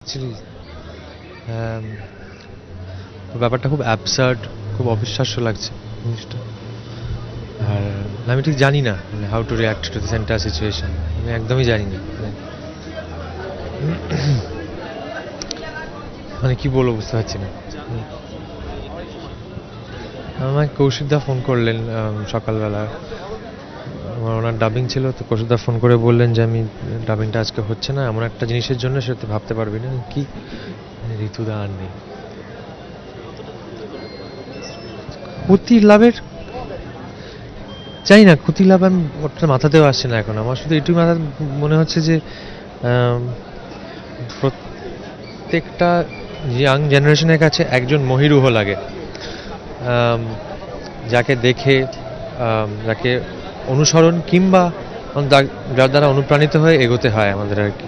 Actually ব্যাপারটা খুব absurd, খুব অবিশ্বাস্য লাগছে জিনিসটা। আর আমি ঠিক জানি না মানে how to react to this entire situation. আমি একদমই জানি না মানে কি বলবো বুঝতে পারছি না। আমাকে কৌশিকদা ফোন করলেন সকালবেলা। ওনার ডাবিং ছিল, তো কৌশিকদা ফোন করে বললেন যে আমি ডাবিংটা আজকে হচ্ছে না, এমন একটা জিনিসের জন্য সেটা তুই ভাবতে পারবি না। কি ঋতুদা আর নেই, ক্ষতি লাভের জানি না, ক্ষতি লাভ আমি ওটা মাথাতেও আসছে না এখন। আমার শুধু এটুকু মাথা মনে হচ্ছে যে প্রত্যেকটা ইয়াং জেনারেশনের কাছে একজন মহিরুহ লাগে, যাকে দেখে যাকে অনুসরণ কিংবা যার দ্বারা অনুপ্রাণিত হয়ে এগোতে হয় আমাদের আর কি।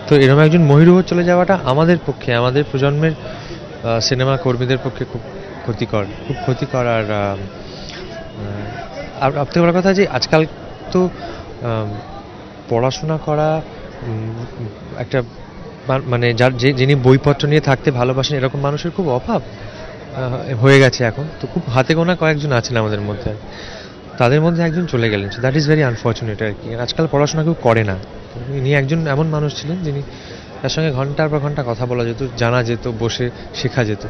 তো এরকম একজন মহিরুহ চলে যাওয়াটা আমাদের পক্ষে, আমাদের প্রজন্মের সিনেমা কর্মীদের পক্ষে খুব ক্ষতিকর, খুব ক্ষতিকর। আর সবথেকে বড় কথা যে আজকাল তো পড়াশোনা করা একটা মানে যার যিনি বইপত্র নিয়ে থাকতে ভালোবাসেন এরকম মানুষের খুব অভাব হয়ে গেছে এখন। তো খুব হাতে গোনা কয়েকজন আছেন আমাদের মধ্যে, তাদের মধ্যে একজন চলে গেলেন। দ্যাট ইজ ভেরি আনফর্চুনেট আর কি। আজকাল পড়াশোনা কেউ করে না। ইনি একজন এমন মানুষ ছিলেন যিনি, তার সঙ্গে ঘন্টার পর ঘন্টা কথা বলা যেত, জানা যেত, বসে শেখা যেত।